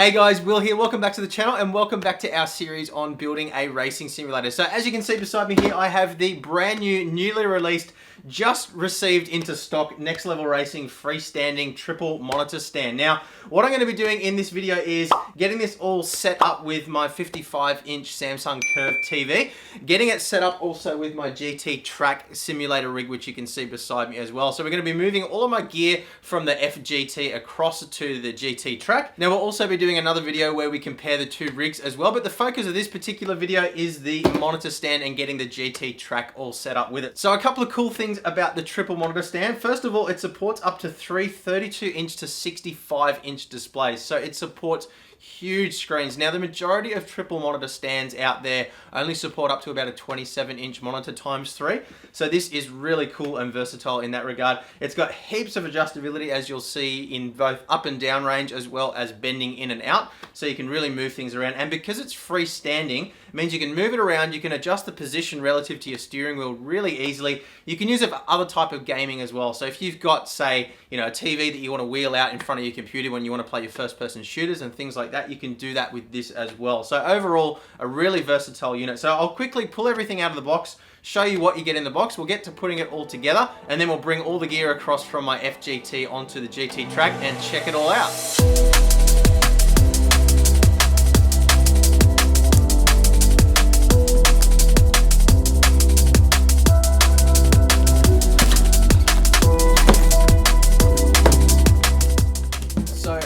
Hey guys, Will here. Welcome back to the channel and welcome back to our series on building a racing simulator. So as you can see beside me here, I have the brand new, newly released, just received into stock Next Level Racing freestanding triple monitor stand. Now, what I'm going to be doing in this video is getting this all set up with my 55-inch Samsung Curve TV, getting it set up also with my GTTrack simulator rig, which you can see beside me as well. So we're going to be moving all of my gear from the FGT across to the GTTrack. Now we'll also be doing another video where we compare the two rigs as well, but the focus of this particular video is the monitor stand and getting the GTTrack all set up with it. So a couple of cool things about the triple monitor stand. First of all, it supports up to three 32-inch to 65-inch displays. So it supports huge screens. Now, the majority of triple monitor stands out there only support up to about a 27-inch monitor ×3. So this is really cool and versatile in that regard. It's got heaps of adjustability, as you'll see, in both up and down range as well as bending in and out. So you can really move things around. And because it's freestanding, it means you can move it around. You can adjust the position relative to your steering wheel really easily. You can use it for other type of gaming as well. So if you've got, say, a TV that you want to wheel out in front of your computer when you want to play your first-person shooters and things like that, you can do that with this as well. So overall, a really versatile unit. So I'll quickly pull everything out of the box, show you what you get in the box. We'll get to putting it all together, and then we'll bring all the gear across from my FGT onto the GTTrack and check it all out.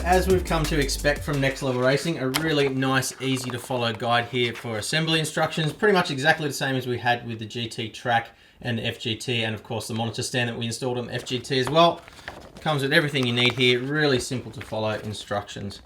As we've come to expect from Next Level Racing, a really nice, easy to follow guide here for assembly instructions. Pretty much exactly the same as we had with the GTTrack and the FGT, and of course the monitor stand that we installed on the FGT as well. Comes with everything you need here, really simple to follow instructions.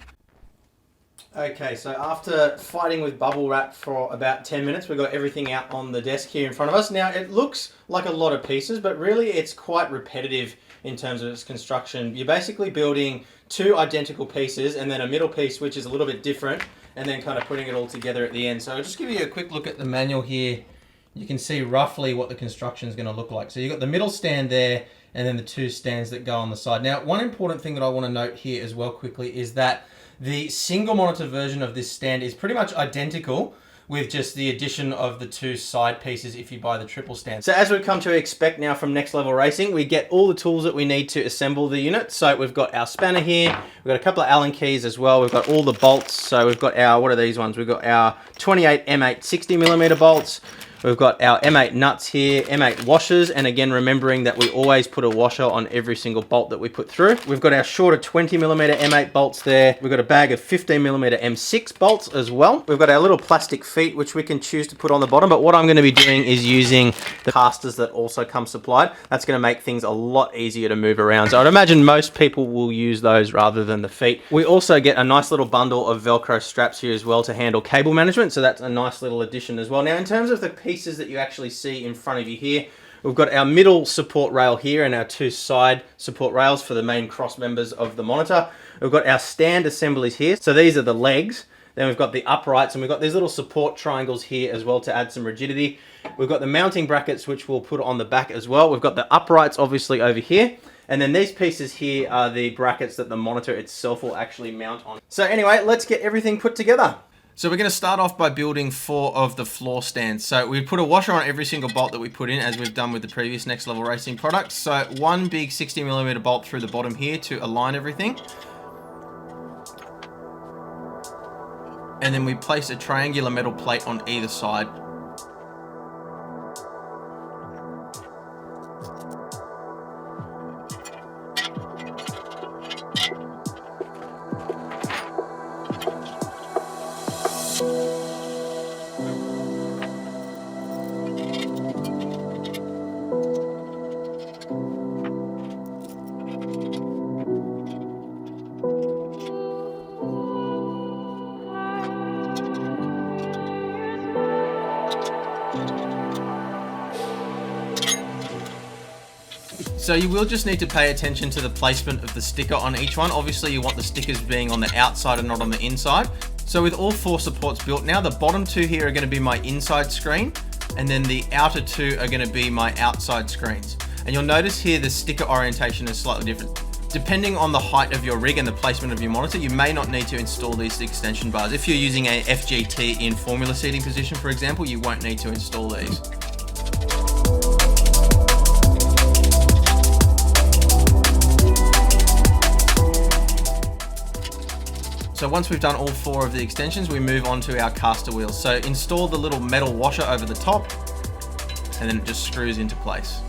Okay, so after fighting with bubble wrap for about 10 minutes, we've got everything out on the desk here in front of us. Now, it looks like a lot of pieces, but really it's quite repetitive in terms of its construction. You're basically building two identical pieces and then a middle piece which is a little bit different, and then kind of putting it all together at the end. So I'll just give you a quick look at the manual here. You can see roughly what the construction is going to look like. So you've got the middle stand there and then the two stands that go on the side. Now, one important thing that I want to note here as well quickly is that the single monitor version of this stand is pretty much identical, with just the addition of the two side pieces if you buy the triple stand. So as we've come to expect now from Next Level Racing, we get all the tools that we need to assemble the unit. So we've got our spanner here, we've got a couple of Allen keys as well, we've got all the bolts. So we've got our, what are these ones? We've got our 28 M8 60mm bolts. We've got our M8 nuts here, M8 washers, and again, remembering that we always put a washer on every single bolt that we put through. We've got our shorter 20mm M8 bolts there. We've got a bag of 15mm M6 bolts as well. We've got our little plastic feet, which we can choose to put on the bottom, but what I'm going to be doing is using the casters that also come supplied. That's going to make things a lot easier to move around. So I'd imagine most people will use those rather than the feet. We also get a nice little bundle of Velcro straps here as well to handle cable management, so that's a nice little addition as well. Now, in terms of the pieces that you actually see in front of you here, we've got our middle support rail here and our two side support rails for the main cross members of the monitor. We've got our stand assemblies here, so these are the legs. Then we've got the uprights, and we've got these little support triangles here as well to add some rigidity. We've got the mounting brackets, which we'll put on the back as well. We've got the uprights obviously over here, and then these pieces here are the brackets that the monitor itself will actually mount on. So anyway, let's get everything put together. So we're going to start off by building 4 of the floor stands. So we put a washer on every single bolt that we put in, as we've done with the previous Next Level Racing products. So one big 60mm bolt through the bottom here to align everything. And then we place a triangular metal plate on either side. So you will just need to pay attention to the placement of the sticker on each one. Obviously you want the stickers being on the outside and not on the inside. So with all 4 supports built now, the bottom 2 here are going to be my inside screen, and then the outer 2 are going to be my outside screens. And you'll notice here the sticker orientation is slightly different. Depending on the height of your rig and the placement of your monitor, you may not need to install these extension bars. If you're using a FGT in formula seating position, for example, you won't need to install these. So once we've done all 4 of the extensions, we move on to our caster wheels. So install the little metal washer over the top, and then it just screws into place.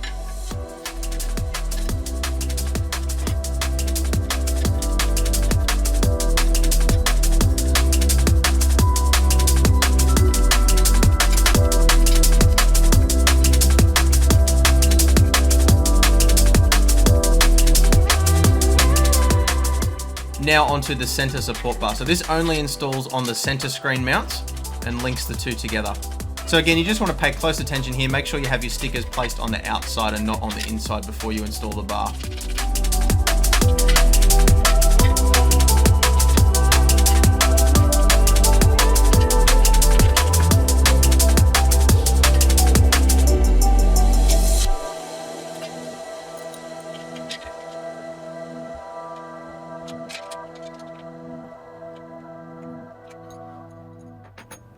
Now onto the center support bar. So this only installs on the center screen mounts and links the two together. So again, you just want to pay close attention here. Make sure you have your stickers placed on the outside and not on the inside before you install the bar.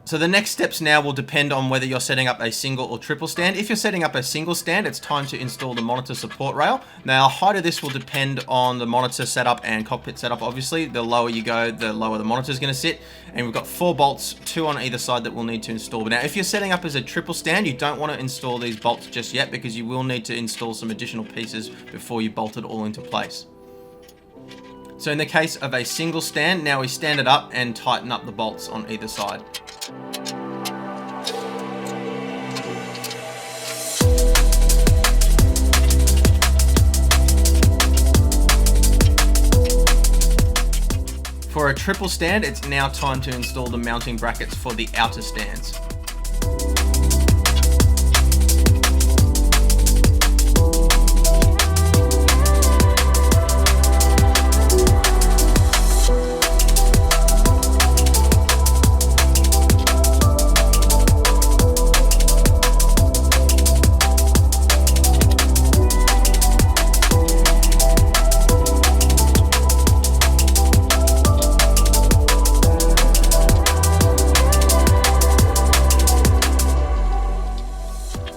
So the next steps now will depend on whether you're setting up a single or triple stand. If you're setting up a single stand, it's time to install the monitor support rail. Now, the height of this will depend on the monitor setup and cockpit setup. Obviously, the lower you go, the lower the monitor is going to sit. And we've got 4 bolts, 2 on either side that we'll need to install. But now, if you're setting up as a triple stand, you don't want to install these bolts just yet because you will need to install some additional pieces before you bolt it all into place. So in the case of a single stand, now we stand it up and tighten up the bolts on either side. For a triple stand, it's now time to install the mounting brackets for the outer stands.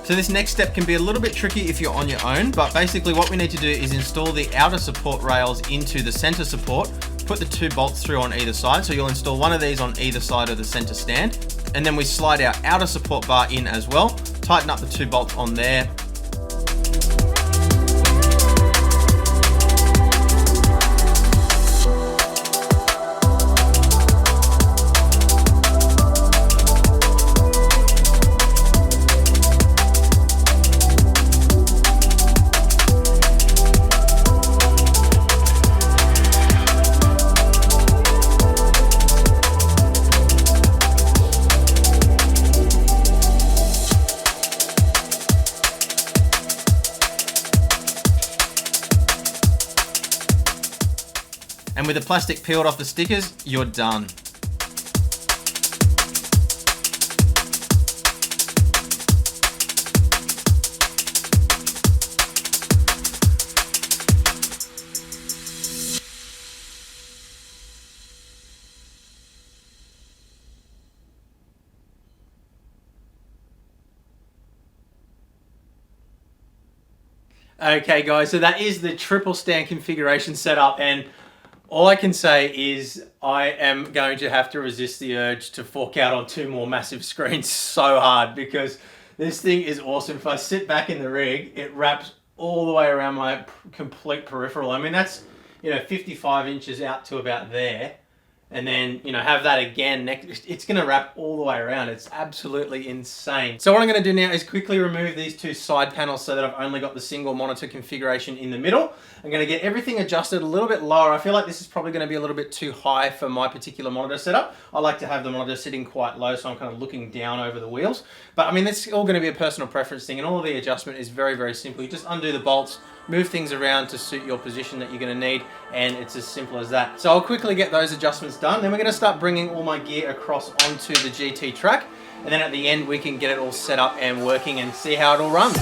So this next step can be a little bit tricky if you're on your own, but basically what we need to do is install the outer support rails into the center support, put the 2 bolts through on either side. So you'll install one of these on either side of the center stand, and then we slide our outer support bar in as well, tighten up the 2 bolts on there. And with the plastic peeled off the stickers, you're done. Okay guys, so that is the triple stand configuration setup, and all I can say is I am going to have to resist the urge to fork out on 2 more massive screens so hard, because this thing is awesome. If I sit back in the rig, it wraps all the way around my complete peripheral. I mean, that's, 55 inches out to about there. And then, have that again next. It's going to wrap all the way around. It's absolutely insane. So what I'm going to do now is quickly remove these 2 side panels so that I've only got the single monitor configuration in the middle. I'm going to get everything adjusted a little bit lower. I feel like this is probably going to be a little bit too high for my particular monitor setup. I like to have the monitor sitting quite low, so I'm kind of looking down over the wheels. But I mean, it's all going to be a personal preference thing, and all of the adjustment is very, very simple. You just undo the bolts, move things around to suit your position that you're going to need, and it's as simple as that. So I'll quickly get those adjustments done. Then we're going to start bringing all my gear across onto the GTTrack, and then at the end we can get it all set up and working and see how it all runs.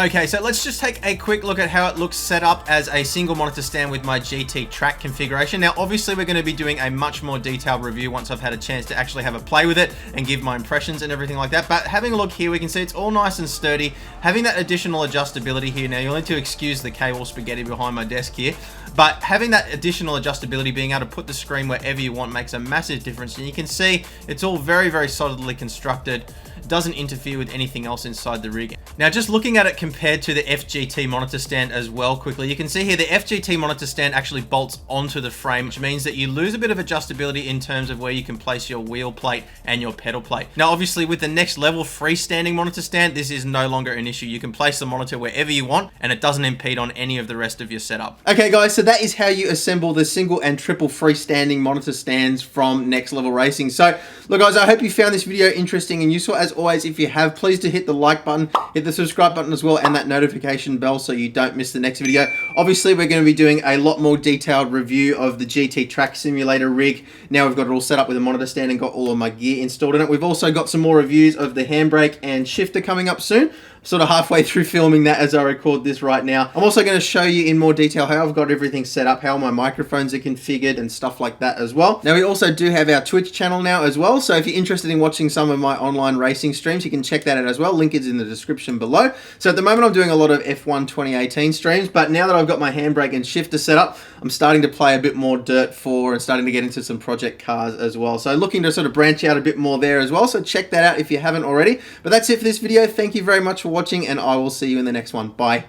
Okay, so let's just take a quick look at how it looks set up as a single monitor stand with my GTTrack configuration. Now, obviously, we're going to be doing a much more detailed review once I've had a chance to actually have a play with it and give my impressions and everything like that. But having a look here, we can see it's all nice and sturdy. Having that additional adjustability here. Now, you'll need to excuse the cable spaghetti behind my desk here. But having that additional adjustability, being able to put the screen wherever you want, makes a massive difference. And you can see it's all very, very solidly constructed. Doesn't interfere with anything else inside the rig. Now, just looking at it compared to the FGT monitor stand as well quickly, you can see here the FGT monitor stand actually bolts onto the frame, which means that you lose a bit of adjustability in terms of where you can place your wheel plate and your pedal plate. Now, obviously, with the next level freestanding monitor stand, this is no longer an issue. You can place the monitor wherever you want, and it doesn't impede on any of the rest of your setup. Okay, guys, so that is how you assemble the single and triple freestanding monitor stands from Next Level Racing. So, look, guys, I hope you found this video interesting and useful. As always, if you have, please do hit the like button, hit the subscribe button as well, and that notification bell so you don't miss the next video. Obviously, we're going to be doing a lot more detailed review of the GTTrack simulator rig. Now we've got it all set up with a monitor stand and got all of my gear installed in it. We've also got some more reviews of the handbrake and shifter coming up soon. Sort of halfway through filming that as I record this right now. I'm also going to show you in more detail how I've got everything set up, how my microphones are configured and stuff like that as well. Now, we also do have our Twitch channel now as well, so if you're interested in watching some of my online racing streams, you can check that out as well. Link is in the description below. So at the moment, I'm doing a lot of F1 2018 streams, but now that I've got my handbrake and shifter set up, I'm starting to play a bit more Dirt 4 and starting to get into some project cars as well. So looking to sort of branch out a bit more there as well, so check that out if you haven't already. But that's it for this video. Thank you very much for watching, and I will see you in the next one. Bye.